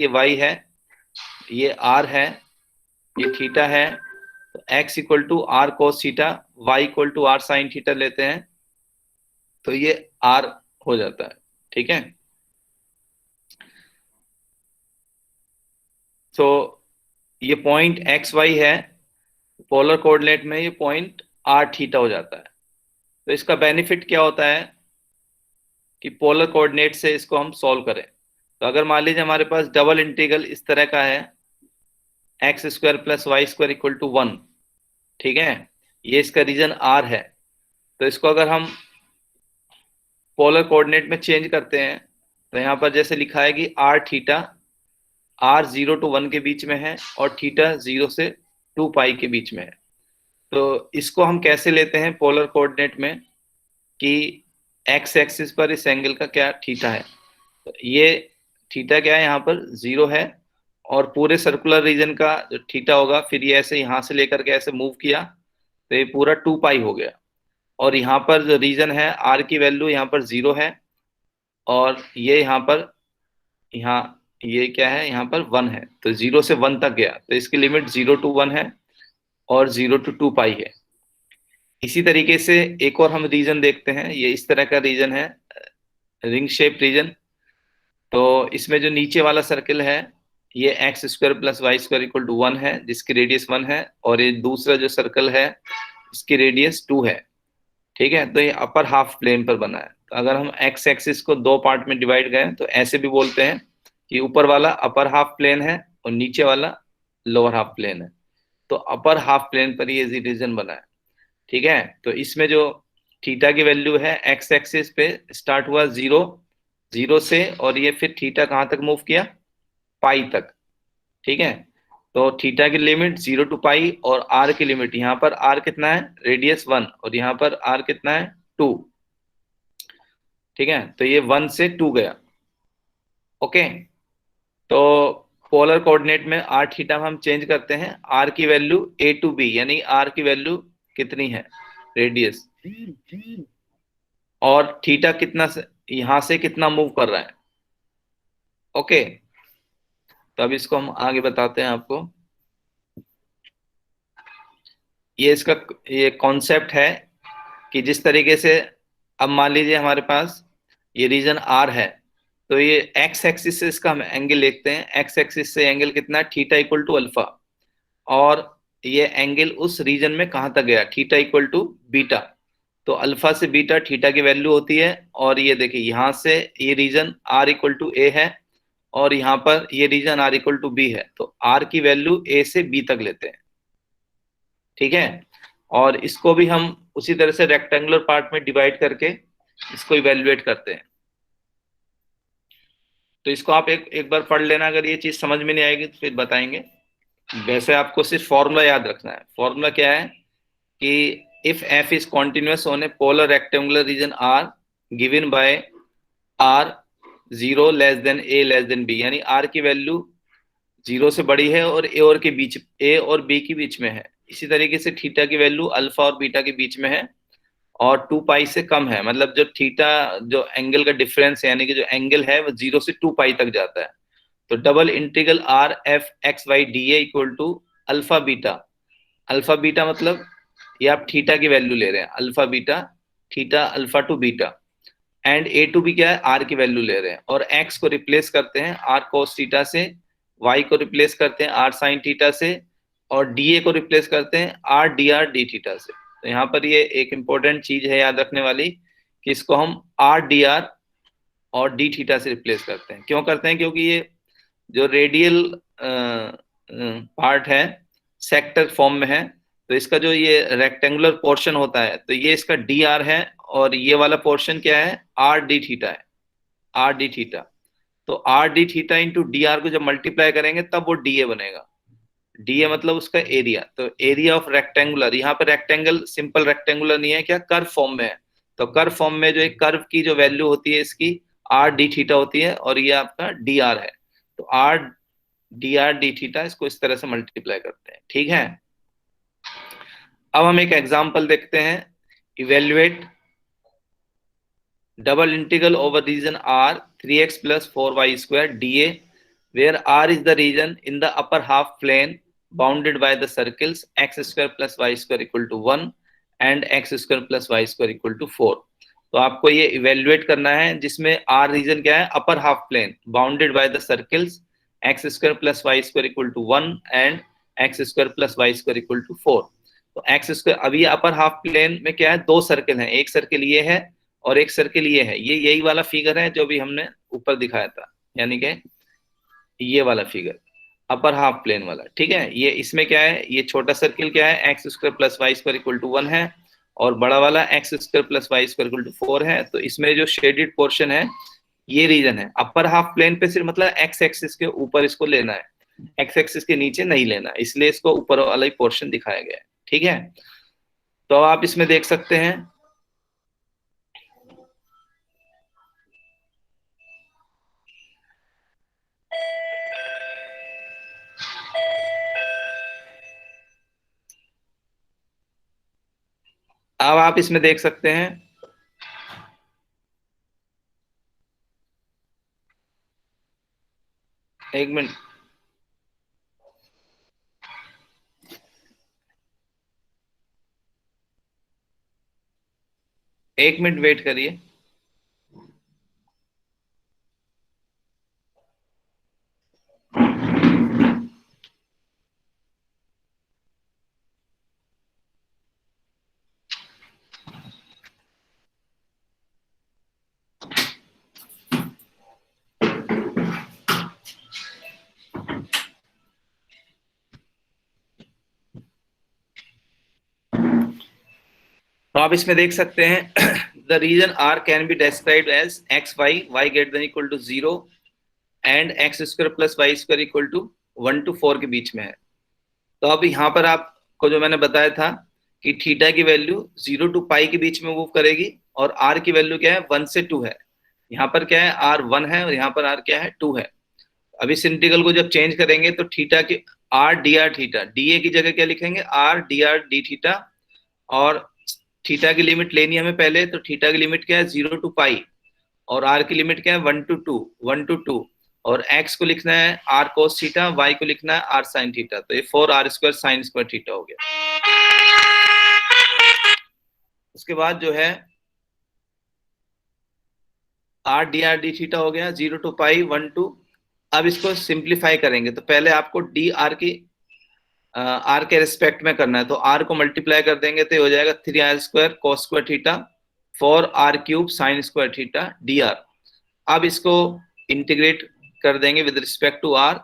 ये y है, ये r है, ये थीटा है, तो x equal to R cos theta, y equal to are sine theta लेते हैं तो ये r हो जाता है। ठीक है, तो ये पॉइंट एक्स वाई है, पोलर कोऑर्डिनेट में ये पॉइंट आर थीटा हो जाता है। तो इसका बेनिफिट क्या होता है कि पोलर कोऑर्डिनेट से इसको हम सॉल्व करें, तो अगर मान लीजिए हमारे पास डबल इंटीग्रल इस तरह का है, x square plus y square equal to 1, ठीक है, ये इसका रीजन आर है। तो इसको अगर हम पोलर कोऑर्डिनेट में चेंज करते हैं तो यहाँ पर जैसे लिखा है कि आर थीटा, आर 0 to 1 के बीच में है और थीटा 0 से 2 पाई के बीच में है। तो इसको हम कैसे लेते हैं पोलर कोऑर्डिनेट में कि एक्स एक्सिस पर इस एंगल का क्या थीटा है, तो ये थीटा क्या है यहाँ पर 0 है, और पूरे सर्कुलर रीजन का जो थीटा होगा, फिर ये ऐसे यहाँ से लेकर के ऐसे मूव किया तो ये पूरा 2 पाई हो गया। और यहाँ पर जो रीजन है आर की वैल्यू यहाँ पर 0 है, और ये यहाँ पर, यहाँ ये क्या है यहाँ पर 1 है, तो 0 से 1 तक गया, तो इसकी लिमिट 0 to 1 है और 0 to 2 पाई है। इसी तरीके से एक और हम रीजन देखते हैं, ये इस तरह का रीजन है, रिंग शेप रीजन। तो इसमें जो नीचे वाला सर्कल है ये x square plus y square equal to 1 है, जिसकी रेडियस 1 है, और ये दूसरा जो सर्कल है इसकी रेडियस 2 है। ठीक है, तो ये अपर हाफ प्लेन पर बना है। तो अगर हम एक्स एक्सिस को दो पार्ट में डिवाइड करें तो ऐसे भी बोलते हैं कि ऊपर वाला अपर हाफ प्लेन है और नीचे वाला लोअर हाफ प्लेन है। तो अपर हाफ प्लेन पर ये रीजन बना है। ठीक है, तो इसमें जो थीटा की वैल्यू है एक्स एक्सिस पे स्टार्ट हुआ 0, 0 से, और ये फिर थीटा कहाँ तक मूव किया, पाई तक। ठीक है, तो थीटा की लिमिट 0 to पाई, और आर की लिमिट यहाँ पर आर कितना है, रेडियस 1, और यहाँ पर आर कितना है, 2। ठीक है, तो ये 1 से 2 गया। ओके, तो पोलर कोऑर्डिनेट में आर थीटा में हम चेंज करते हैं, आर की वैल्यू ए टू बी, यानी आर की वैल्यू कितनी है, रेडियस, और थीटा कितना यहां से कितना मूव कर रहा है। ओके, तो अब इसको हम आगे बताते हैं आपको। ये इसका ये कॉन्सेप्ट है कि जिस तरीके से, अब मान लीजिए हमारे पास ये रीजन आर है, तो ये एक्स एक्सिस से इसका हम एंगल देखते हैं, एक्स एक्सिस से एंगल कितना है, थीटा इक्वल टू अल्फा, और ये एंगल उस रीजन में कहां तक गया, थीटा इक्वल टू बीटा। तो अल्फा से बीटा थीटा की वैल्यू होती है, और ये देखिए यहां से ये region R equal to A है, और यहाँ पर ये region R equal to B है, तो आर की वैल्यू ए से बी तक लेते हैं। ठीक है, और इसको भी हम उसी तरह से रेक्टेंगुलर पार्ट में डिवाइड करके इसको इवेल्युएट करते हैं। तो इसको आप एक बार पढ़ लेना, अगर ये चीज समझ में नहीं आएगी तो फिर बताएंगे। वैसे आपको सिर्फ फॉर्मूला याद रखना है। फॉर्मूला क्या है कि if F is continuous on a polar rectangular region R given by R 0 less than a less than B, यानी आर की वैल्यू 0 से बड़ी है और ए और के बीच, ए और बी के बीच में है। इसी तरीके से थीटा की वैल्यू अल्फा और बीटा के बीच में है और 2 पाई से कम है, मतलब जो थीटा जो एंगल का डिफरेंस है, यानी कि जो एंगल है वो 0 से 2 पाई तक जाता है। तो double integral R F x y D A equal to alpha beta. Alpha beta मतलब ये आप थीटा की वैल्यू ले रहे हैं, alpha beta, theta alpha to beta, and A to B क्या है, आर की वैल्यू ले रहे हैं, और एक्स को रिप्लेस करते हैं आर कोस थीटा से, वाई को रिप्लेस करते हैं आर साइन थीटा से, और डी ए को रिप्लेस करते हैं आर डी थीटा से। तो यहाँ पर ये एक इंपॉर्टेंट चीज है याद रखने वाली कि इसको हम आर डी आर और डी थीटा से रिप्लेस करते हैं। क्यों करते हैं, क्योंकि ये जो रेडियल पार्ट है सेक्टर फॉर्म में है, तो इसका जो ये रेक्टेंगुलर पोर्शन होता है तो ये इसका डी आर है, और ये वाला पोर्शन क्या है, आर डी थीटा है, आर डी थीटा। तो r d theta into D R को जब मल्टीप्लाई करेंगे तब वो डी ए बनेगा। डी ए मतलब उसका एरिया, तो एरिया ऑफ रेक्टेंगुलर, यहाँ पे रेक्टेंगल सिंपल रेक्टेंगुलर नहीं है, क्या कर्व फॉर्म में है। तो कर्व फॉर्म में जो एक कर्व की जो वैल्यू होती है इसकी आर डी थीटा होती है, और ये आपका डी आर है। तो आर डी थीटा, इसको इस तरह से मल्टीप्लाई करते हैं। ठीक है, अब हम एक एग्जांपल देखते हैं। Evaluate double integral over region R 3x plus 4y square D A where R is the region in the upper half plane bounded by the circles x square plus y square equal to 1 and x square plus y square equal to 4। तो आपको ये evaluate करना है जिसमें R region क्या है, upper half plane bounded by the circles x square plus y square equal to 1 and x square plus y square equal to 4। तो x square, अभी अपर हाफ प्लेन में क्या है, दो सर्कल हैं, एक सर्कल ये है और एक सर्कल ये है। ये यही वाला फिगर है जो भी हमने ऊपर दिखाया था, यानी कि ये वाला फिगर अपर हाफ प्लेन वाला, ठीक है। ये इसमें क्या है, ये छोटा सर्किल क्या है, x square plus y square equal to 1 है और बड़ा वाला x square plus y square equal to 4 है। तो इसमें जो शेडेड पोर्शन है ये रीजन है अपर हाफ प्लेन पे, सिर्फ मतलब एक्स एक्सिस के ऊपर इसको लेना है, एक्स एक्सिस के नीचे नहीं लेना, इसलिए इसको ऊपर वाला ही पोर्शन दिखाया गया है, ठीक है। तो आप इसमें देख सकते हैं अब आप इसमें देख सकते हैं एक मिनट, एक मिनट वेट करिए। तो आप इसमें देख सकते हैं the region R can be described as x y, y greater than equal to 0 and x square plus y square equal to 1 to 4 के बीच में है। तो अब यहाँ पर आपको जो मैंने बताया था कि थीटा की वैल्यू 0 to पाई के बीच में मूव करेगी और आर की वैल्यू क्या है, 1 से 2 है। यहाँ पर क्या है, आर 1 है और यहाँ पर आर क्या है, 2 है। अब इस इंटीग्रल को जब चेंज करेंगे तो थीटा की are d are theta, D A की जगह क्या लिखेंगे, r d r d theta, और थीटा की लिमिट लेनी है हमें पहले, तो थीटा की लिमिट क्या है, 0 to पाई, और आर की लिमिट क्या है, 1 to 2, और एक्स को लिखना है आर कोस थीटा, वाई को लिखना है आर साइन थीटा। तो ये 4 r square sine square theta हो गया। उसके बाद जो है आर डी थीटा हो गया, 0 to पाई 1 to। अब इसको सिंप्लीफाई करेंगे तो पहले आपको डी आर की आर के रिस्पेक्ट में करना है, तो आर को मल्टीप्लाई कर देंगे तो ये हो जाएगा 3 r square cos square theta 4 r cube sine square theta d r. अब इसको इंटीग्रेट कर देंगे विद रिस्पेक्ट टू आर,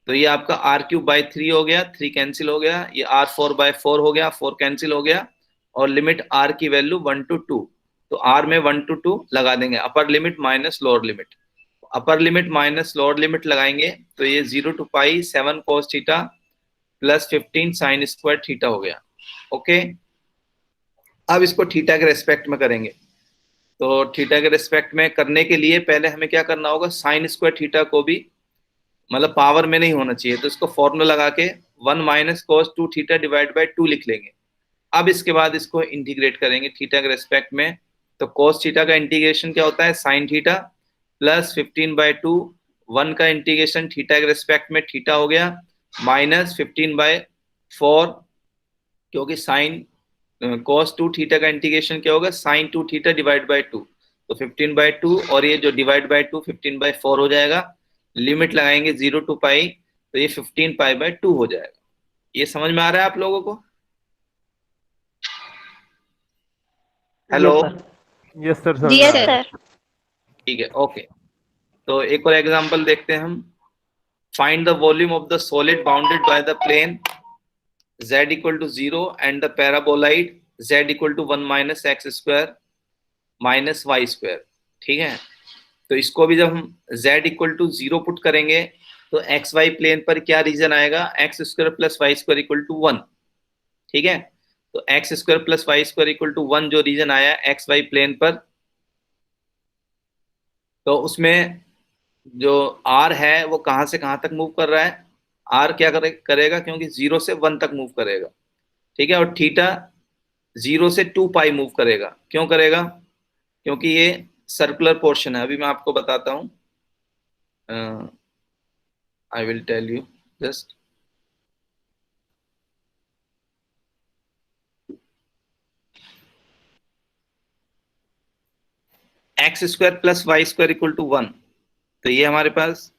तो ये आपका आर क्यूब बाई 3 हो गया, 3 कैंसिल हो गया, ये आर 4/4 हो गया, 4 कैंसिल हो गया, और लिमिट आर की वैल्यू 1 to 2, तो आर में 1 to 2 लगा देंगे, upper limit minus lower limit. Upper limit minus lower limit लगाएंगे तो ये 0 to pi 7 cos theta plus 15 sign square theta हो गया। ओके, अब इसको थीटा के रेस्पेक्ट में करेंगे, तो थीटा के रेस्पेक्ट में करने के लिए पहले हमें क्या करना होगा, साइन स्क्वायर थीटा को भी मतलब पावर में नहीं होना चाहिए, तो इसको फॉर्मूला लगा के 1 minus cos 2 theta divide by 2 लिख लेंगे। अब इसके बाद इसको इंटीग्रेट करेंगे थीटा के रेस्पेक्ट में, तो कोस थीटा का इंटीग्रेशन क्या होता है, साइन थीटा प्लस 15/2, 1 का इंटीग्रेशन थीटा के रेस्पेक्ट में थीटा हो गया माइनस 15/4, क्योंकि साइन cos 2 थीटा का इंटीग्रेशन क्या होगा, sin 2 थीटा डिवाइड बाई 2, तो 15/2 और ये जो डिवाइड बाई 2 15/4 हो जाएगा। लिमिट लगाएंगे 0 to पाई, तो ये 15 पाई/2 हो जाएगा। ये समझ में आ रहा है आप लोगों को? हेलो, यस सर, समझ जी में आ सर। रहा है। ठीक है, ओके। तो एक और एग्जांपल देखते हैं हम। Find the volume of the solid bounded by the plane z equal to 0 and the paraboloid z equal to 1 minus x square minus y square, ठीक है। तो इसको भी जब हम z equal to 0 पुट करेंगे तो एक्स वाई प्लेन पर क्या रीजन आएगा, x square plus y square equal to 1, ठीक है। तो x square plus y square equal to 1 जो रीजन आया एक्स वाई प्लेन पर, तो उसमें जो r है वो कहां से कहां तक मूव कर रहा है, r क्या करेगा, क्योंकि 0 से 1 तक मूव करेगा, ठीक है। और थीटा 0 से 2 पाई मूव करेगा, क्यों करेगा, क्योंकि ये सर्कुलर पोर्शन है। अभी मैं आपको बताता हूं, I will tell you just. X square plus y square equal to 1, तो ये हमारे पास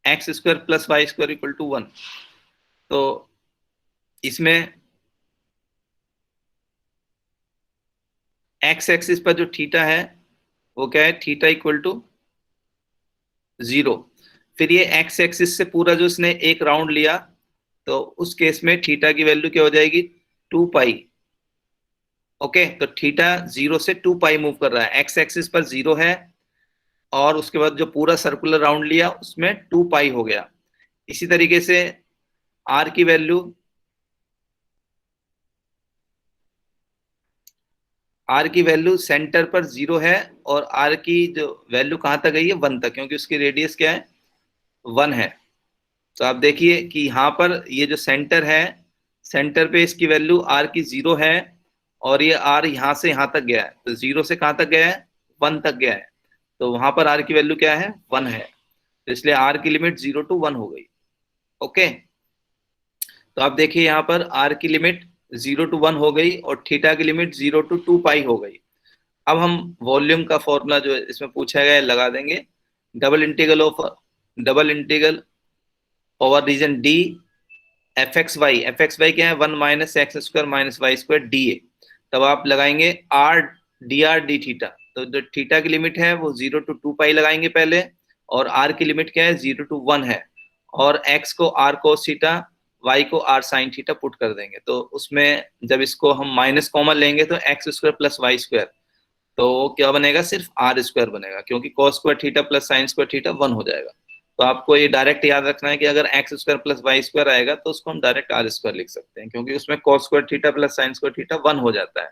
x square plus y square equal to 1, तो इसमें एक्स एक्सिस पर जो थीटा है वो क्या है, थीटा इक्वल टू 0। फिर ये एक्स एक्सिस से पूरा जो इसने एक राउंड लिया, तो उस केस में थीटा की वैल्यू क्या हो जाएगी, 2 पाई। ओके, तो थीटा 0 से 2 पाई मूव कर रहा है, एक्स एक्सिस पर 0 है, और उसके बाद जो पूरा सर्कुलर राउंड लिया उसमें 2 पाई हो गया। इसी तरीके से आर की वैल्यू, आर की वैल्यू सेंटर पर 0 है, और आर की जो वैल्यू कहां तक गई है, 1 तक, क्योंकि उसकी रेडियस क्या है, 1 है। तो आप देखिए कि यहाँ पर ये जो सेंटर है, सेंटर पे इसकी वैल्यू आर की 0 है, और ये आर यहाँ से यहाँ तक गया है, तो 0 से कहाँ तक गया है, 1 तक गया है, तो वहां पर आर की वैल्यू क्या है, 1 है, तो इसलिए आर की लिमिट 0 to 1 हो गई। ओके, तो आप देखिए यहाँ पर आर की लिमिट 0 to 1 हो गई, और थीटा की लिमिट 0 to 2 पाई हो गई। अब हम वॉल्यूम का फॉर्मूला जो इसमें पूछा गया है लगा देंगे। Double integral over region D f x y क्या है, 1 - x² - y² dA। तब आप लगाएंगे आर डी थीटा, तो जो थीटा की लिमिट है वो 0 to 2 पाई लगाएंगे पहले, और आर की लिमिट क्या है, 0 to 1 है, और एक्स को आर कोस थीटा, वाई को आर साइन थीटा पुट कर देंगे। तो उसमें जब इसको हम माइनस कॉमन लेंगे तो x square plus y square, तो क्या बनेगा, सिर्फ आर स्क्वायर बनेगा, क्योंकि cos square theta plus sine square theta 1 हो जाएगा। तो आपको ये डायरेक्ट याद रखना है कि अगर x square plus y square आएगा तो उसको हम डायरेक्ट आर स्क्वायर लिख सकते हैं, क्योंकि उसमें cos square theta plus sine square theta 1 हो जाता है।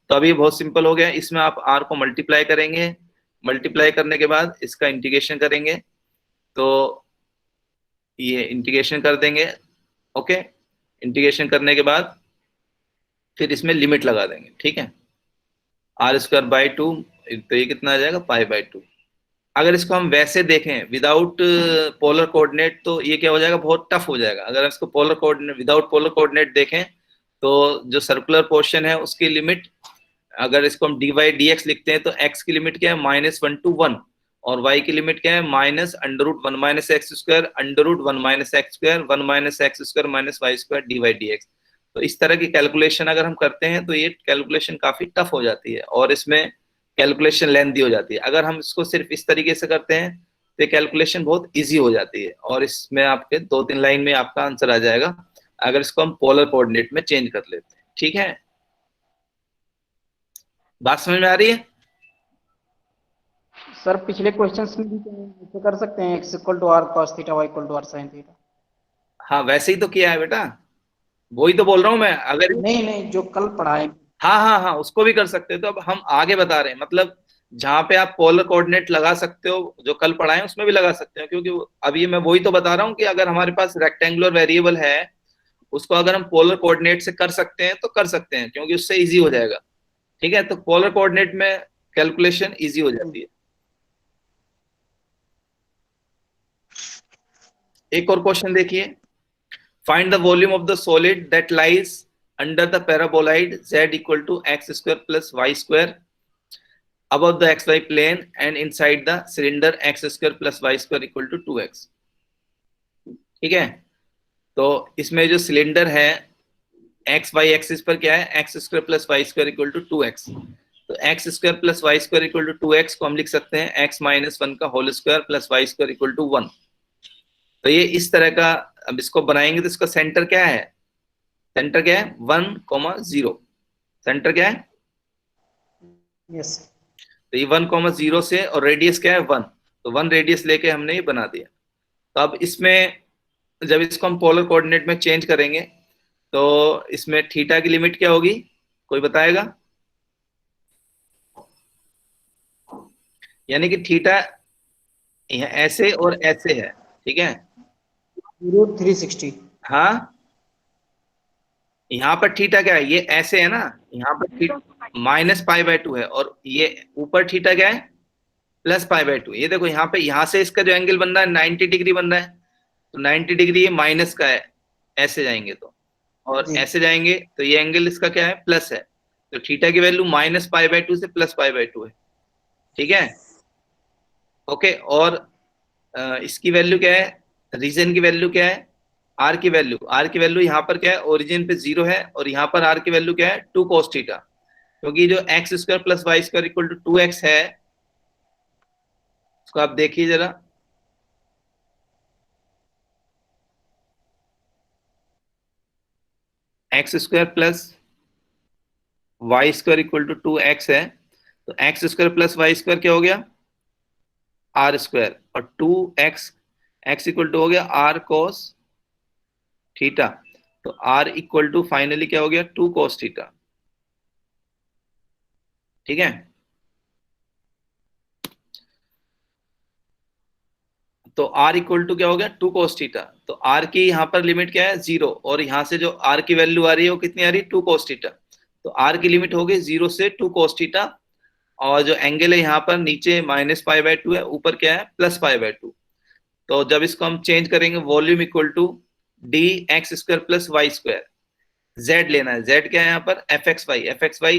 तो अभी बहुत सिंपल हो गया, इसमें आप आर को मल्टीप्लाई करेंगे, मल्टीप्लाई करने के बाद इसका इंटीग्रेशन करेंगे, तो ये इंटीग्रेशन कर देंगे। ओके, इंटीग्रेशन करने के बाद फिर इसमें लिमिट लगा देंगे, ठीक है, r²/2, तो ये कितना आ जाएगा, π/2। अगर इसको हम वैसे देखें विदाउट पोलर कोऑर्डिनेट, तो ये क्या हो जाएगा, बहुत टफ हो जाएगा। अगर इसको polar coordinate, without polar coordinate देखें, तो जो सर्कुलर पोर्शन है उसकी लिमिट, अगर इसको हम dy/dx लिखते हैं, तो x की लिमिट क्या है, -1 to 1, और y की लिमिट क्या है, -√1 - x², √1 - x², 1 - x² - y² dy/dx। तो इस तरह की कैलकुलेशन अगर हम करते हैं तो ये कैलकुलेशन काफी टफ हो जाती है, और इसमें कैलकुलेशन लेंथी हो जाती है। अगर हम इसको सिर्फ इस तरीके से करते हैं तो कैलकुलेशन बहुत इजी हो जाती है, और इसमें आपके 2-3 लाइन में आपका आंसर आ जाएगा, अगर इसको हम पोलर कोऑर्डिनेट में चेंज कर लेते हैं। ठीक है, बात समझ में आ रही है? सर पिछले क्वेश्चंस में भी तो कर सकते हैं, x equal to r cos theta, y equal to are sine theta. हाँ, वैसे ही तो किया है बेटा, वही तो बोल रहा हूं मैं। अगर नहीं नहीं, जो कल पढ़ाए। हाँ हाँ हाँ, उसको भी कर सकते हो। तो अब हम आगे बता रहे हैं, मतलब जहां पे आप पोलर कोऑर्डिनेट लगा सकते हो, जो कल पढ़ाए उसमें भी लगा सकते हो, क्योंकि अभी मैं वही तो बता रहा हूँ कि अगर हमारे पास रेक्टेंगुलर वेरिएबल है, उसको अगर हम पोलर कोऑर्डिनेट से कर सकते हैं तो कर सकते हैं, क्योंकि उससे इजी हो जाएगा। ठीक है, तो पोलर कोऑर्डिनेट में कैलकुलेशन इजी हो जाती है। एक और क्वेश्चन देखिए, find the volume of the solid that lies under the paraboloid z equal to x² plus y² above the xy plane and inside the cylinder x² plus y² equal to 2x। ठीक है, तो इसमें जो cylinder है x Y axis पर क्या है, x² plus y² equal to 2x। तो x² plus y² equal to 2x को हम लिख सकते हैं x-1 का whole square plus y² equal to 1। तो ये इस तरह का, अब इसको बनाएंगे तो इसका सेंटर क्या है, सेंटर क्या है, 1,0। सेंटर क्या है, यस। तो ये 1,0 से, और रेडियस क्या है 1, तो 1 रेडियस लेके हमने ये बना दिया। तो अब इसमें जब इसको हम पोलर कोऑर्डिनेट में चेंज करेंगे तो इसमें थीटा की लिमिट क्या होगी, कोई बताएगा? यानी कि थीटा ऐसे और ऐसे है, ठीक है, 360। हाँ, यहाँ पर थीटा क्या है, ये ऐसे है ना, यहाँ पर थीटा -π/2 है, और ये ऊपर थीटा क्या है, प्लस पाई बाय टू। ये देखो यहाँ पे, यहाँ से इसका जो एंगल बन रहा है 90 डिग्री बन रहा है, तो 90 डिग्री ये माइनस का है, ऐसे जाएंगे तो, और जी ऐसे जाएंगे तो ये एंगल इसका क्या है, प्लस है। तो थीटा की value minus pi by two से प्लस पाई बाय टू है, ठीक है। ओके, और इसकी वैल्यू क्या है, रीजन की वैल्यू क्या है, आर की वैल्यू यहाँ पर क्या है, ओरिजिन पे 0 है, और यहाँ पर आर की वैल्यू क्या है, 2 cos थीटा, क्योंकि जो x square plus y square equal to 2x है, उसको आप देखिए जरा। X square plus y square equal to 2x है, तो x square plus y square क्या हो गया, आर स्क्वायर, और 2x, एक्स इक्वल टू हो गया आर कोस थीटा, तो आर इक्वल टू फाइनली क्या हो गया, 2 cos थीटा, ठीक है। तो r इक्वल टू क्या हो गया, 2 cos थीटा। तो r की यहाँ पर लिमिट क्या है, 0, और यहाँ से जो r की वैल्यू आ रही है वो कितनी आ रही है, 2 cos थीटा। तो r की लिमिट हो गई 0 से 2 cos थीटा, और जो एंगल है यहाँ पर नीचे माइनस पाई बाय टू है, ऊपर क्या है, प्लस पाई बाय टू। तो जब इसको हम चेंज करेंगे, volume equal to d x square plus y square, z लेना है, जेड क्या है यहाँ पर, f x y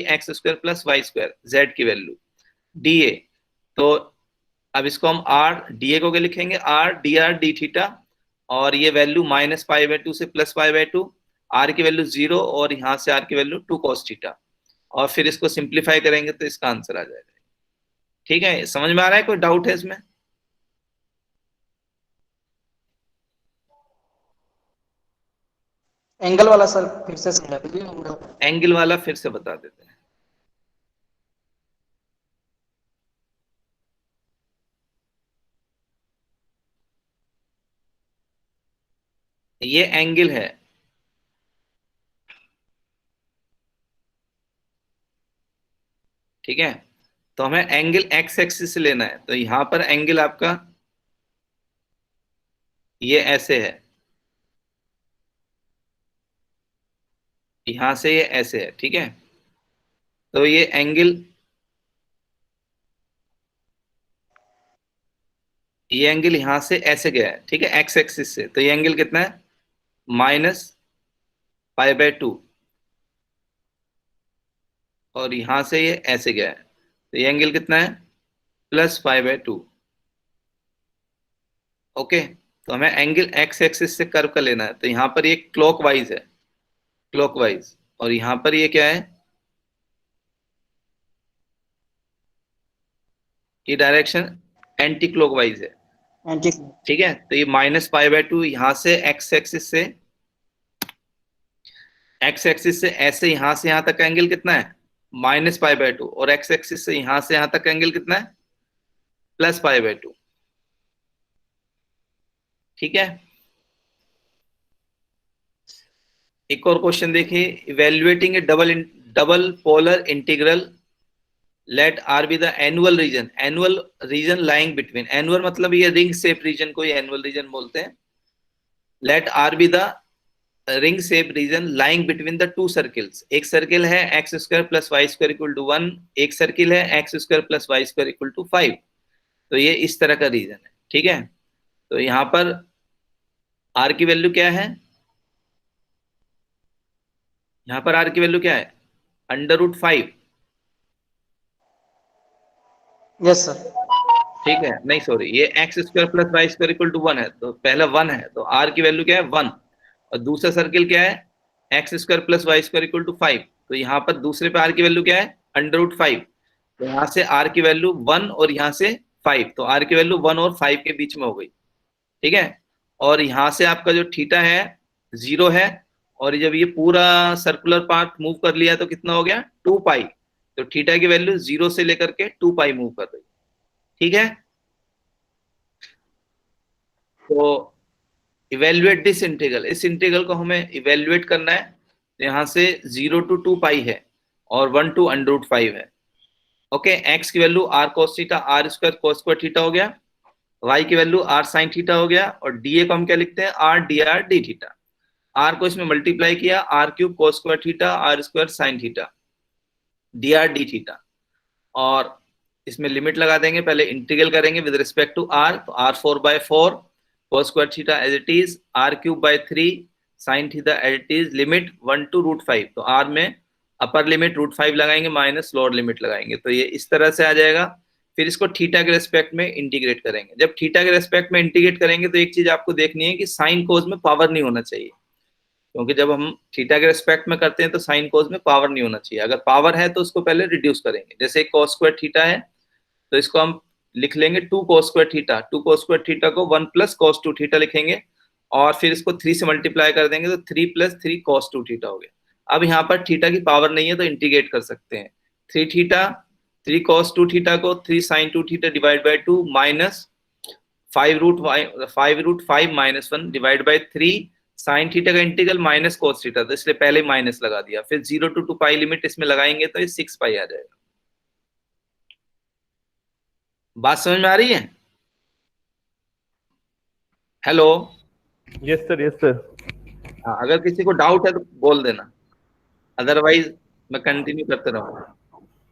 x square plus y square, z की वैल्यू डी ए। तो अब इसको हम आर डी ए को क्या लिखेंगे, r d r d theta, और ये value minus pi by two से plus pi by two, r की वैल्यू 0, और यहाँ से आर की वैल्यू 2 cos थीटा, और फिर इसको सिंप्लीफाई करेंगे तो इसका आंसर आ जाएगा। ठीक है, समझ में आ रहा है, कोई डाउट है इसमें? एंगल वाला सर फिर से समझा दीजिए एंगल। एंगल वाला फिर से बता देते हैं। ये एंगल है, ठीक है। तो हमें एंगल एक्स एक्सिस से लेना है, तो यहां पर एंगल आपका ये ऐसे है, यहां से ये ऐसे है, ठीक है। तो ये एंगल, ये एंगल यहां से ऐसे गया है, ठीक है, एक्स एक्सिस से। तो ये एंगल कितना है, माइनस पाई बाय टू, और यहां से ये ऐसे गया है, तो ये एंगल कितना है, plus pi by to. Okay, तो हमें एंगल एक्स एक्सिस से कर्व का लेना है, तो यहाँ पर ये क्लॉकवाइज है, क्लॉकवाइज, और यहाँ पर ये क्या है, ये डायरेक्शन एंटी क्लॉकवाइज है, एंटी। ठीक है। तो ये माइनस पाई बाय टू, यहाँ से एक्स एक्सिस से ऐसे यहाँ से यहाँ तक का एंगल कितना है, माइनस पाई बाय टू, और एक्स एक्सिस से यहाँ से यहाँ तक का एंगल कितना है, प्लस पाई बाय टू, ठीक है। एक और क्वेश्चन देखिए, evaluating a double polar integral, let R be the annual region lying between, annual मतलब ये रिंग शेप रीजन को एनुअल रीजन बोलते हैं। Let R be the ring shape region lying between the two circles, एक circle है x square plus y square equal to 1, एक circle है x square plus y square equal to 5। तो ये इस तरह का रीजन है, ठीक है। तो यहाँ पर आर की वैल्यू क्या है, यहाँ पर आर की वैल्यू क्या है, √5, यस सर। ठीक है, नहीं सॉरी, ये x square plus y square equal to 1 है, तो पहला 1 है, तो आर की वैल्यू क्या है, 1, और दूसरा सर्किल क्या है, x square plus y square equal to 5। तो यहाँ पर दूसरे पे आर की वैल्यू क्या है, √5, तो यहाँ से आर की वैल्यू 1 और यहाँ से 5, तो आर की वैल्यू 1 और 5 के बीच में हो गई, ठीक है। और यहाँ से आपका जो थीटा है 0 है, और जब ये पूरा सर्कुलर पार्ट मूव कर लिया तो कितना हो गया, 2 पाई। तो थीटा की वैल्यू 0 से लेकर के 2 पाई मूव कर रही, ठीक है। तो इवेल्युएट दिस इंटीग्रल, इस इंटीग्रल को हमें इवेल्युएट करना है, तो यहाँ से 0 to 2 पाई है, और 1 to √5 है। ओके, एक्स की value r cos theta, r square cos square theta हो गया, वाई की वैल्यू आर साइन थीटा हो गया, और डीए को हम क्या लिखते हैं, आर डी थीटा। आर को इसमें मल्टीप्लाई किया, r cube cos square theta, r square sine theta, d theta. और इसमें लिमिट लगा देंगे, पहले इंटीग्रल करेंगे विद रिस्पेक्ट टू r, तो r4/4 cos square theta as it is, r3/3 sin theta as it is, limit 1 to √5, तो r में upper limit √5 लगाएंगे माइनस लोअर लिमिट लगाएंगे, तो ये इस तरह से आ जाएगा। फिर इसको थीटा के रेस्पेक्ट में इंटीग्रेट करेंगे। जब थीटा के रेस्पेक्ट में इंटीग्रेट करेंगे तो एक चीज आपको देखनी है कि साइन कोस में पावर नहीं होना चाहिए, क्योंकि जब हम थीटा के रेस्पेक्ट में करते हैं तो साइन कोस में पावर नहीं होना चाहिए। अगर पावर है तो उसको पहले रिड्यूस करेंगे। जैसे cos स्क्वायर थीटा है तो इसको हम लिख लेंगे 2 cos square theta, 2 cos square theta को 1 + cos 2 थीटा लिखेंगे, और फिर इसको 3 से मल्टीप्लाई कर देंगे तो 3 + 3 cos 2 थीटा हो गया। अब यहाँ पर थीटा की पावर नहीं है तो इंटीग्रेट कर सकते हैं। 3 थीटा, 3 cos 2 थीटा को 3 sin 2 theta divide by 2 minus 5√5 minus 1 divide by 3 sine theta का इंटीग्रल माइनस cos थीटा, तो इसलिए पहले माइनस लगा दिया। फिर 0 to 2 पाई लिमिट इसमें लगाएंगे तो ये 6 पाई आ जाएगा। बात समझ में आ रही है? Hello? Yes sir, yes sir. हाँ, अगर किसी को डाउट है तो बोल देना, अदरवाइज मैं कंटिन्यू करते रहूंगा।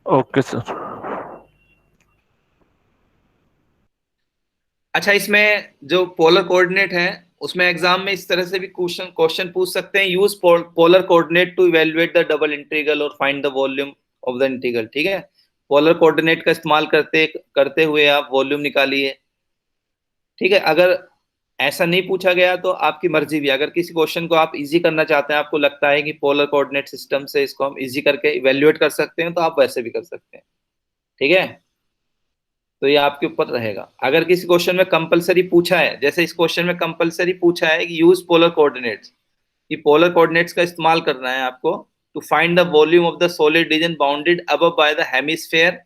Okay sir. अच्छा, इसमें जो पोलर कोऑर्डिनेट है उसमें एग्जाम में इस तरह से भी क्वेश्चन पूछ सकते हैं, use polar coordinate to evaluate the double integral और find the volume of the integral. ठीक है, पोलर कोऑर्डिनेट का इस्तेमाल करते करते हुए आप वॉल्यूम निकालिए। ठीक है, अगर ऐसा नहीं पूछा गया तो आपकी मर्जी भी, अगर किसी क्वेश्चन को आप इजी करना चाहते हैं, आपको लगता है कि पोलर कोऑर्डिनेट सिस्टम से इसको हम इजी करके इवेल्युएट कर सकते हैं, तो आप वैसे भी कर सकते हैं। ठीक है, तो ये आपके ऊपर रहेगा। अगर किसी क्वेश्चन में कंपलसरी पूछा है, जैसे इस क्वेश्चन में कंपलसरी पूछा है कि यूज पोलर कोऑर्डिनेट्स, कि पोलर कोऑर्डिनेट्स का इस्तेमाल करना है आपको to find the volume of the solid region bounded above by the hemisphere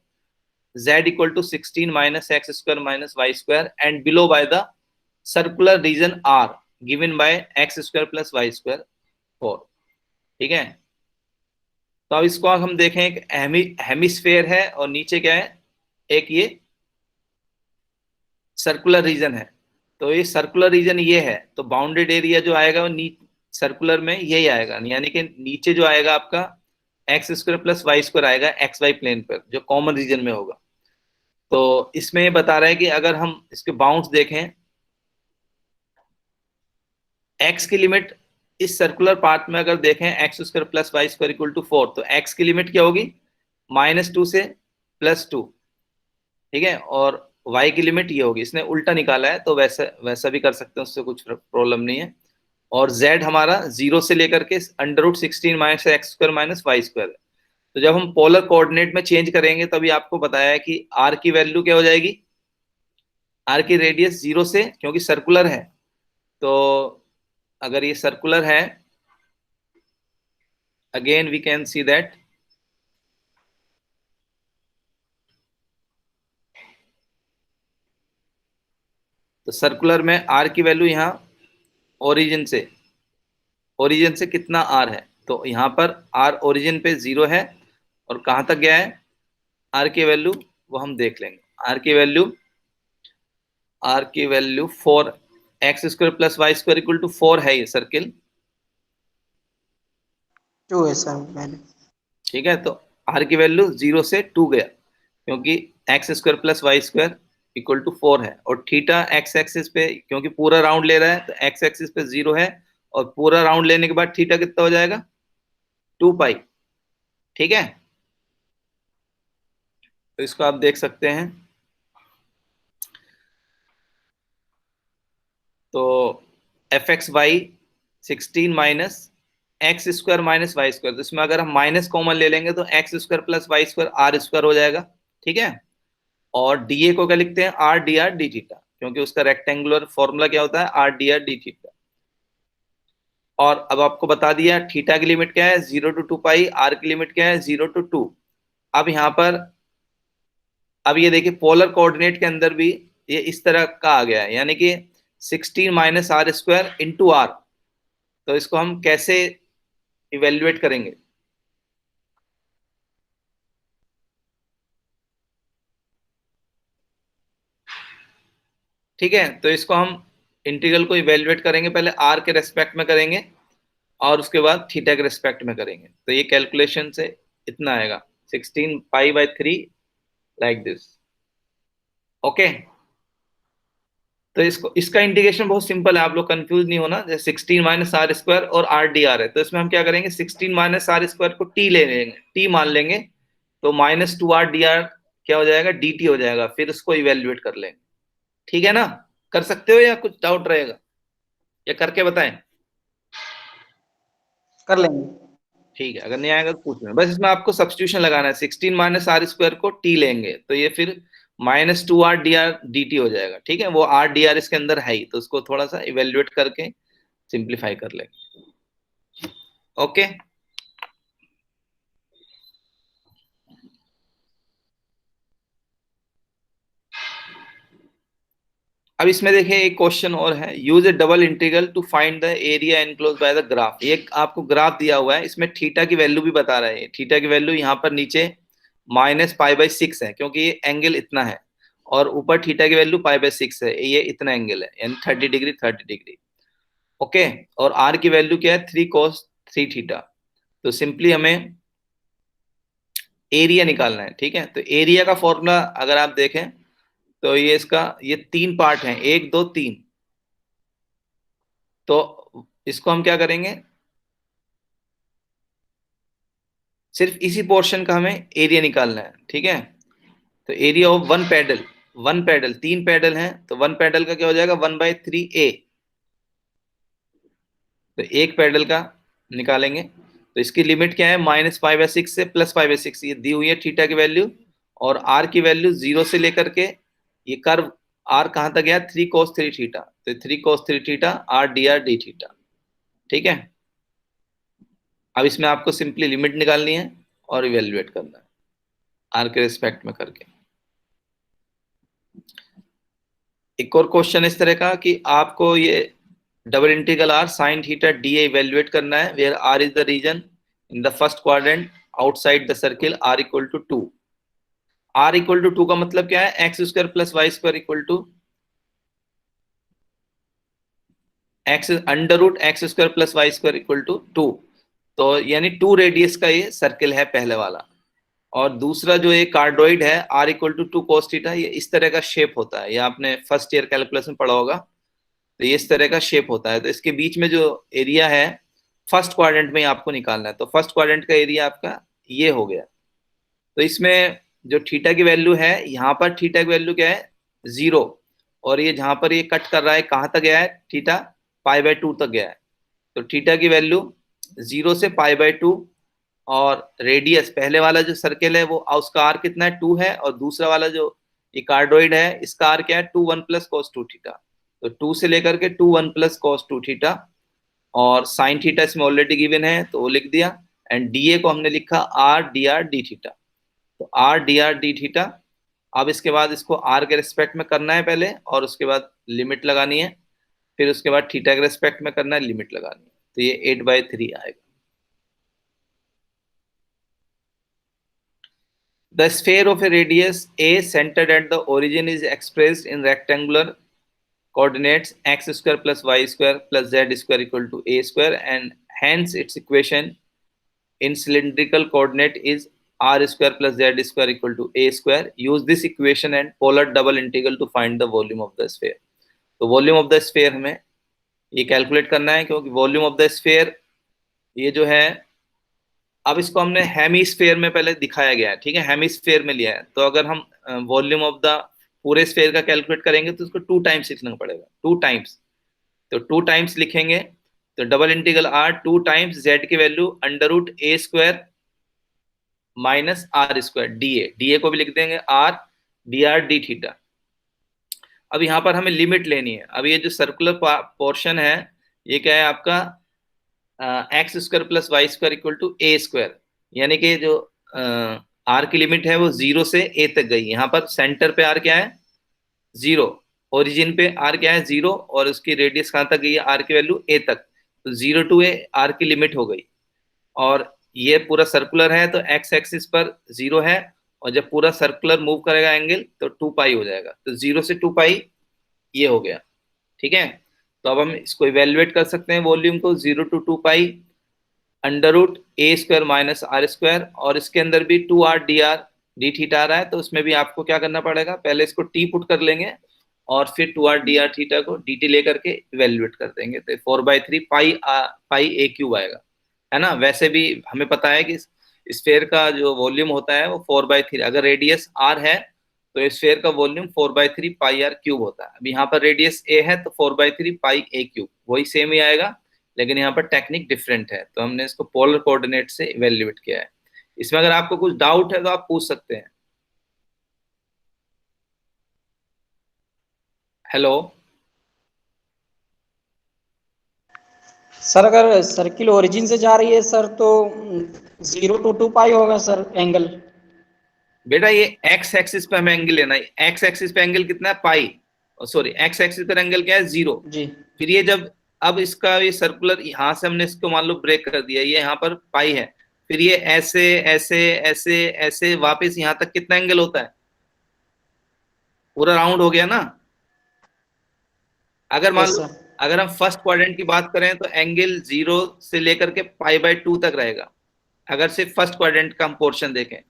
z = 16 - x² - y² and below by the circular region r given by x² + y² 4। ठीक है, तो अब इसको हम देखें, एक हेमिस्फेयर है और नीचे क्या है, एक ये सर्कुलर रीजन है। तो ये सर्कुलर रीजन ये है, तो बाउंडेड एरिया जो आएगा वो सर्कुलर में यही आएगा, यानी कि नीचे जो आएगा आपका x² + y² आएगा xy प्लेन पर, जो कॉमन रीजन में होगा। तो इसमें ये बता रहा है कि अगर हम इसके बाउंड्स देखें, x की लिमिट इस सर्कुलर पार्ट में अगर देखें x² + y² = 4, तो x की लिमिट क्या होगी, -2 से +2। ठीक है, और y की लिमिट ये होगी, इसने उल्टा निकाला है तो वैसा वैसा भी कर सकते हैं, उससे कुछ प्रॉब्लम नहीं है। और z हमारा 0 से लेकर के √16 - x² - y²। तो जब हम पोलर कोऑर्डिनेट में चेंज करेंगे तभी आपको बताया है कि r की वैल्यू क्या हो जाएगी, r की रेडियस 0 से, क्योंकि सर्कुलर है, तो अगर ये सर्कुलर है, again we can see that तो सर्कुलर में r की वैल्यू यहाँ ओरिजिन से कितना r है, तो यहाँ पर r ओरिजिन पे 0 है, और कहाँ तक गया है r की वैल्यू, वो हम देख लेंगे। r की वैल्यू 4, x² + y² = 4 है ये सर्किल। 2 है सर मैंने। ठीक है, तो r की वैल्यू 0 से 2 गया, क्योंकि x² + y² = 4 है, और थीटा x एक्सिस पे, क्योंकि पूरा राउंड ले रहा है तो x एक्सिस पे 0 है, और पूरा राउंड लेने के बाद थीटा कितना हो जाएगा, 2 पाई। ठीक है, तो इसको आप देख सकते हैं। तो fxy 16 - x² - y², तो इसमें अगर हम माइनस कॉमन ले लेंगे तो x² + y² r² हो जाएगा। ठीक है, और dA को क्या लिखते हैं, r dr d थीटा, क्योंकि उसका रेक्टेंगुलर फॉर्मूला क्या होता है, r dr d थीटा। और अब आपको बता दिया थीटा की लिमिट क्या है, 0 to 2 पाई, r की लिमिट क्या है, 0 to 2। अब यहाँ पर अब ये देखिए पोलर कोऑर्डिनेट के अंदर भी ये इस तरह का आ गया है, यानी कि 16 - r² × r। तो इसको हम कैसे इवेल्युएट करेंगे, ठीक है, तो इसको हम इंटीग्रल को इवेल्युएट करेंगे, पहले r के रेस्पेक्ट में करेंगे और उसके बाद थीटा के रेस्पेक्ट में करेंगे। तो ये कैलकुलेशन से इतना आएगा 16 π/3 लाइक दिस। ओके, तो इसको इसका इंटीग्रेशन बहुत सिंपल है, आप लोग कंफ्यूज नहीं होना। जैसे 16 माइनस आर स्क्वायर और आर डी आर है, तो इसमें हम क्या करेंगे, 16 माइनस आर स्क्वायर को टी ले लेंगे, टी मान लेंगे, तो माइनस 2 आर डी आर क्या हो जाएगा, डी टी हो जाएगा, फिर इसको इवेल्युएट कर लेंगे। ठीक है ना, कर सकते हो या कुछ डाउट रहेगा, या करके बताएं? कर लेंगे। ठीक है, अगर नहीं आएगा तो पूछ लेना। बस इसमें आपको सब्स्टिट्यूशन लगाना है, 16 माइनस आर स्क्वायर को टी लेंगे, तो ये फिर minus 2 are d r D T हो जाएगा। ठीक है, वो आर डी आर इसके अंदर है ही, तो उसको थोड़ा सा इवेल्युएट करके सिंप्लीफाई कर लेंगे। ओके, अब इसमें देखिए एक क्वेश्चन और है, use a double integral to find the area enclose by the graph. ये आपको ग्राफ दिया हुआ है, इसमें थीटा की वैल्यू भी बता रहा है। थीटा की वैल्यू यहाँ पर नीचे -π/6 है, क्योंकि ये एंगल इतना है, और ऊपर थीटा की वैल्यू π/6 है, ये इतना एंगल है, यानी 30 डिग्री 30 डिग्री। ओके, और आर की वैल्यू क्या है, 3 cos 3 थीटा। तो सिंपली हमें एरिया निकालना है। ठीक है, तो एरिया का फॉर्मूला अगर आप देखें तो ये इसका, ये 3 पार्ट हैं, 1 2 3। तो इसको हम क्या करेंगे, सिर्फ इसी पोर्शन का हमें एरिया निकालना है। ठीक है, तो area of one petal, 3 petal हैं, तो 1 पैडल का क्या हो जाएगा, 1/3a। तो एक पैडल का निकालेंगे, तो इसकी लिमिट क्या है, -π/6 से +π/6, ये दी हुई है थीटा की वैल्यू, और आर की वैल्यू 0 से लेकर के, ये कर्व आर कहां तक गया, 3 cos 3 थीटा, तो 3 cos 3 theta are d r d theta. ठीक है, अब इसमें आपको सिंपली लिमिट निकालनी है और इवेल्युएट करना है आर के रिस्पेक्ट में करके। एक और क्वेश्चन इस तरह का कि आपको ये double integral r sine theta d evaluate करना है, where R is the region in the first quadrant outside the circle r equal to 2। R equal to 2 का मतलब क्या है, x square plus y square equal to x under root x square plus y square equal to 2। तो यानी 2 radius का ये circle है पहले वाला, और दूसरा जो ये कार्डोइड है r equal to 2 cos theta, ये इस तरह का शेप होता है, ये आपने फर्स्ट ईयर कैलकुलस में पढ़ा होगा। तो ये इस तरह का शेप होता है, तो इसके बीच में जो एरिया है फर्स्ट क्वाड्रेंट में आपको निकालना है, तो फर्स्ट क्वाड्रेंट का एरिया आपका ये हो गया। तो इसमें जो थीटा की वैल्यू है, यहाँ पर थीटा की वैल्यू क्या है, 0, और ये जहां पर ये कट कर रहा है कहाँ तक गया है, थीटा π/2 तक गया है। तो थीटा की वैल्यू 0 से π/2, और रेडियस पहले वाला जो सर्किल है वो उसका आर कितना है, 2 है, और दूसरा वाला जो ये कार्डोइड है इसका आर क्या है, 2 1 + cos 2 थीटा। तो 2 से लेकर के 2 1 + cos 2 थीटा, और साइन थीटा इसमें ऑलरेडी गिवन है तो वो लिख दिया, एंड डीए को हमने लिखा r d r d theta. तो r d r d theta. अब इसके बाद इसको आर के रिस्पेक्ट में करना है पहले, और उसके बाद लिमिट लगानी है, फिर उसके बाद थीटा के रिस्पेक्ट में करना है, लिमिट लगानी है, तो ये 8/3 आएगा। The sphere of a radius a centered at the origin is expressed in rectangular coordinates x square plus y square plus z square equal to a square, and hence its equation in cylindrical coordinate is r square plus z square equal to a square. Use this equation and polar double integral to find the volume of the sphere. तो volume of the sphere हमें ये calculate करना है, क्योंकि volume of the sphere ये जो है, अब इसको हमने हेमीस्फेयर में पहले दिखाया गया है। ठीक है, हेमीस्फेयर में लिया है, तो अगर हम वॉल्यूम ऑफ द पूरे स्फेयर का कैलकुलेट करेंगे तो उसको 2 टाइम्स लिखना पड़ेगा, 2 टाइम्स। तो 2 टाइम्स लिखेंगे, तो double integral r 2 times z की value √a² minus r square D A को भी लिख देंगे r d r d theta. अब यहाँ पर हमें लिमिट लेनी है। अब ये जो सर्कुलर पोर्शन है ये क्या है आपका, x square plus y square equal to a square, यानी कि जो आर की लिमिट है वो 0 से ए तक गई। यहाँ पर सेंटर पे आर क्या है, 0, ओरिजिन पे आर क्या है, 0, और उसकी रेडियस कहाँ तक गई है, आर की वैल्यू ए तक, तो 0 to a आर की लिमिट हो गई। और ये पूरा सर्कुलर है तो एक्स एक्सिस पर 0 है, और जब पूरा सर्कुलर मूव करेगा एंगल तो 2π हो जाएगा, तो 0 से 2π ये हो गया। ठीक है, तो अब हम इसको इवेल्युएट कर सकते हैं वॉल्यूम को, 0 to 2π √a² - r², और इसके अंदर भी 2r dr डी थीटा आ रहा है, तो उसमें भी आपको क्या करना पड़ेगा, पहले इसको टी पुट कर लेंगे और फिर 2r dr थीटा को dt लेकर के इवेल्युएट कर देंगे, तो 4/3 पाई ए क्यूब आएगा, है ना। वैसे भी हमें पता है कि स्फेयर का जो वॉल्यूम होता है वो 4/3, अगर रेडियस r है तो स्फेयर का वॉल्यूम 4/3 पाई आर क्यूब होता है। अब यहाँ पर रेडियस a है तो 4/3 पाई ए क्यूब, वही सेम ही आएगा, लेकिन यहाँ पर टेक्निक डिफरेंट है, तो हमने इसको पोलर कोऑर्डिनेट से इवेल्युएट किया है। इसमें अगर आपको कुछ डाउट है तो आप पूछ सकते हैं। हेलो। सर अगर सर्किल ओरिजिन से जा रही है सर तो 0 to 2 पाई होगा सर एंगल। बेटा ये एक्स एक्सिस पे हमें एंगल लेना है, एक्स एक्सिस पे एंगल कितना है, पाई, सॉरी एक्स एक्सिस पर एंगल क्या है, 0। जी फिर ये जब, अब इसका ये सर्कुलर यहां से हमने इसको मान लो ब्रेक कर दिया, ये यहाँ पर पाई है, फिर ये ऐसे ऐसे ऐसे ऐसे वापस यहाँ तक कितना एंगल होता है, पूरा राउंड हो गया ना। अगर मान यस लो, सर। अगर हम फर्स्ट क्वाड्रेंट की बात करें तो एंगल 0 से लेकर के पाई/2 तक रहेगा, अगर सिर्फ फर्स्ट क्वाड्रेंट का हम पोर्शन देखें,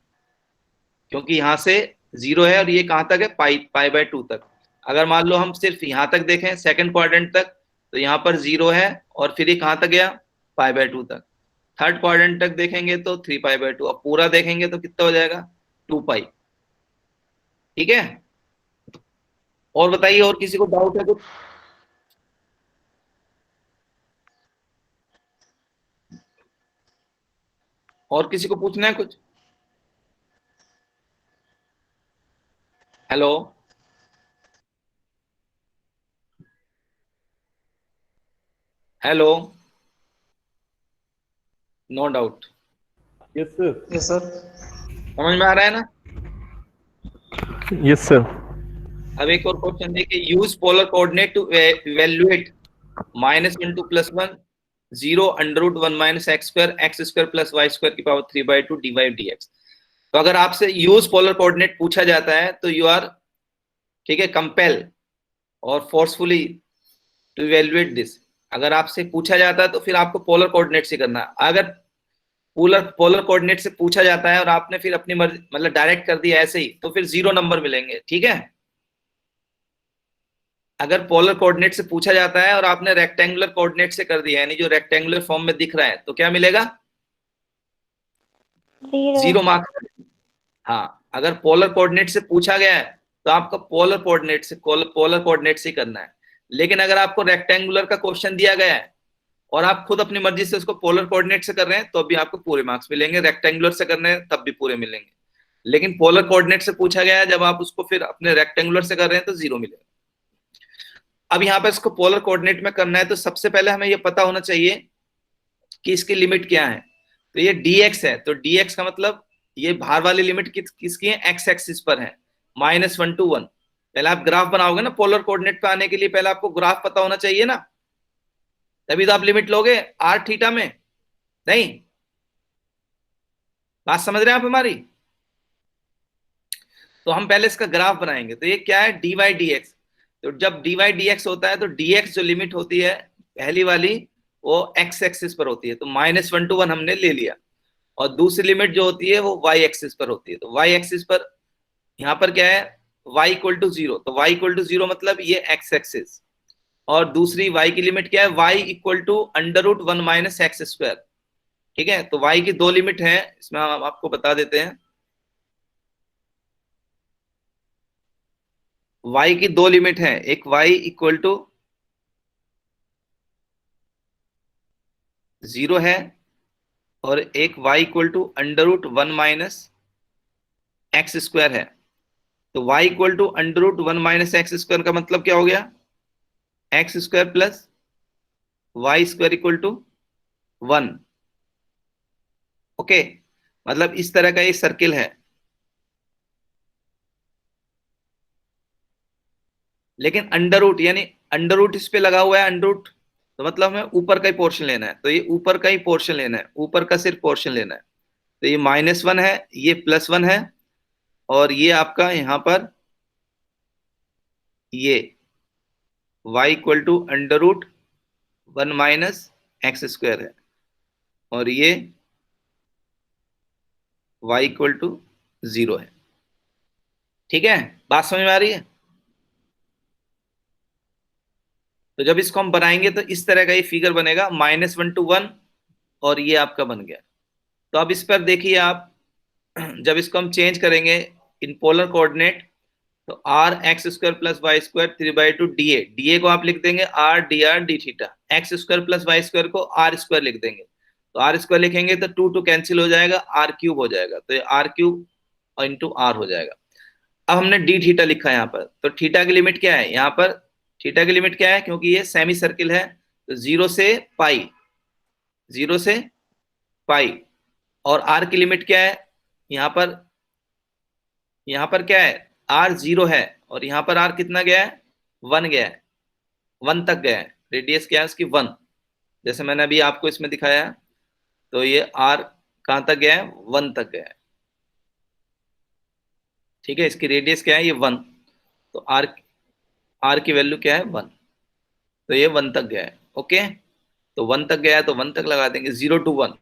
क्योंकि यहां से 0 है और ये कहां तक है, पाई/2 तक। अगर मान लो हम सिर्फ यहां तक देखें सेकंड क्वाड्रेंट तक, तो यहाँ पर 0 है और फिर ये कहां तक गया, पाई/2 तक। थर्ड क्वाड्रेंट तक देखेंगे तो 3 पाई/2, अब पूरा देखेंगे तो कितना हो जाएगा, 2 पाई। ठीक है, और बताइए, और किसी को डाउट है कुछ। और किसी को पूछना है कुछ। Hello. Hello. No doubt. Yes sir. Yes sir. समझ में आ रहा है ना। Yes sir. अब एक और क्वेश्चन देखिए, use polar coordinate to evaluate -1 to +1 0 √1 - x² x² + y² की पावर 3/2 dy/dx। तो अगर आपसे यूज पोलर कोऑर्डिनेट पूछा जाता है तो यू आर, ठीक है, कंपेल और फोर्सफुली टू इवेल्युएट दिस। अगर आपसे पूछा जाता है तो फिर आपको पोलर कोऑर्डिनेट से करना है। अगर पोलर पोलर कोऑर्डिनेट से पूछा जाता है और आपने फिर अपनी मर्जी, मतलब डायरेक्ट कर दिया ऐसे ही, तो फिर 0 नंबर मिलेंगे, ठीक है। अगर पोलर कोऑर्डिनेट से पूछा जाता है और आपने रेक्टेंगुलर कोऑर्डिनेट से कर दिया, यानी जो रेक्टेंगुलर फॉर्म में दिख रहा है, तो क्या मिलेगा, 0 मार्क्स। हाँ, अगर पोलर कोऑर्डिनेट से पूछा गया है तो आपको पोलर कोऑर्डिनेट से करना है। लेकिन अगर आपको रेक्टेंगुलर का क्वेश्चन दिया गया है और आप खुद अपनी मर्जी से उसको पोलर कोऑर्डिनेट से कर रहे हैं, तो भी आपको पूरे मार्क्स मिलेंगे। रेक्टेंगुलर से कर रहे हैं तब भी पूरे मिलेंगे। लेकिन पोलर कोऑर्डिनेट से पूछा गया है, जब आप उसको फिर अपने रेक्टेंगुलर से कर रहे हैं तो 0 मिलेगा। अब यहाँ पर इसको पोलर कोऑर्डिनेट में करना है तो सबसे पहले हमें यह पता होना चाहिए कि इसकी लिमिट क्या है। तो ये dx है, तो dx का मतलब ये बाहर वाली लिमिट किसकी है, एक्स एक्सिस पर है, -1 to 1। पहले आप ग्राफ बनाओगे ना पोलर कोऑर्डिनेट पे आने के लिए, पहले आपको ग्राफ पता होना चाहिए ना, तभी तो आप लिमिट लोगे r थीटा में। नहीं, बात समझ रहे हैं आप हमारी। तो हम पहले इसका ग्राफ बनाएंगे, तो ये क्या है, dy/dx। तो जब dy/dx होता है तो dx जो लिमिट होती है पहली वाली, वो x एक्सिस पर होती है, तो -1 to 1 हमने ले लिया। और दूसरी लिमिट जो होती है वो y एक्सिस पर होती है, तो y एक्सिस पर यहाँ पर क्या है, y = 0, तो y = 0 मतलब ये x एक्सिस। और दूसरी y की लिमिट क्या है, y = √1 - x²। ठीक है, तो y की दो लिमिट है, इसमें हम आपको बता देते हैं। y की दो लिमिट है, एक y = 0 है और एक y = √1 - x² है। तो y = √1 - x² का मतलब क्या हो गया, x² + y² = 1। ओके, मतलब इस तरह का एक सर्किल है। लेकिन अंडर रूट, यानी अंडर रूट इस पे लगा हुआ है, अंडर रूट, तो मतलब हमें ऊपर का ही पोर्शन लेना है, तो ये ऊपर का ही पोर्शन लेना है, ऊपर का सिर्फ पोर्शन लेना है। तो ये -1 है, ये +1 है, और ये आपका यहां पर ये y = √1 - x² है, और ये y = 0 है। ठीक है, बात समझ में आ रही है? तो जब इसको हम बनाएंगे तो इस तरह का ये फिगर बनेगा, -1 to 1, और ये आपका बन गया। तो अब इस पर देखिए आप, जब इसको हम चेंज करेंगे इन पोलर कोऑर्डिनेट, तो r x square plus y square 3/2 d A को आप लिख देंगे r d r d theta, x square plus y square को आर स्क्वायर लिख देंगे, तो आर स्क्वायर लिखेंगे तो 2 कैंसिल हो जाएगा, आर क्यूब हो जाएगा, तो ये आर क्यूब और इंटू आर हो जाएगा। अब हमने डी थीटा लिखा है यहाँ पर, तो थीटा की लिमिट क्या है यहाँ पर, थीटा की लिमिट क्या है, क्योंकि ये सेमी सर्किल है, तो 0 से पाई, 0 से पाई, और आर की लिमिट क्या है यहाँ पर, यहाँ पर क्या है, आर 0 है, और यहाँ पर आर कितना गया है, 1 गया है, 1 तक गया है, रेडियस क्या है उसकी 1, जैसे मैंने अभी आपको इसमें दिखाया है। तो ये आर कहाँ तक गया है, 1 तक गया है, ठीक है, इसकी रेडियस क्या है, ये 1, तो आर की वैल्यू क्या है 1, तो ये 1 तक गया है। ओके, तो 1 तक गया है तो 1 तक लगा देंगे, 0 to 1।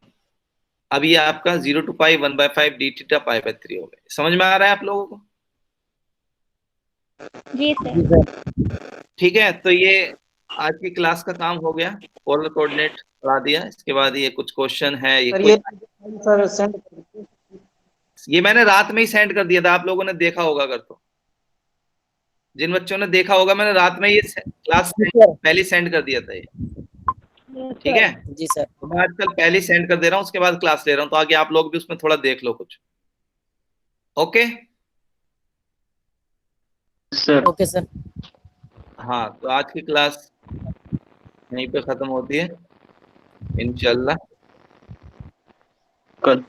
अब ये आपका 0 to पाई 1/5 डी थीटा पाई/3 हो गया। समझ में आ रहा है आप लोगों को? जी सर। ठीक है, तो ये आज की क्लास का काम हो गया, पोलर कोऑर्डिनेट पढ़ा दिया। इसके बाद ये कुछ क्वेश्चन है, सर ये सर सेंड कर दीजिए। ये मैंने रात में ही सेंड कर दिया था, आप लोगों ने देखा होगा अगर तो, जिन बच्चों ने देखा होगा, मैंने रात में ये क्लास पहले ही सेंड कर दिया था ये, ठीक है। जी सर। तो मैं आजकल पहले ही सेंड कर दे रहा हूँ, उसके बाद क्लास ले रहा हूँ, तो आगे आप लोग भी उसमें थोड़ा देख लो कुछ। Okay sir. Okay sir. हाँ, तो आज की क्लास यहीं पे खत्म होती है इंशाल्लाह। कल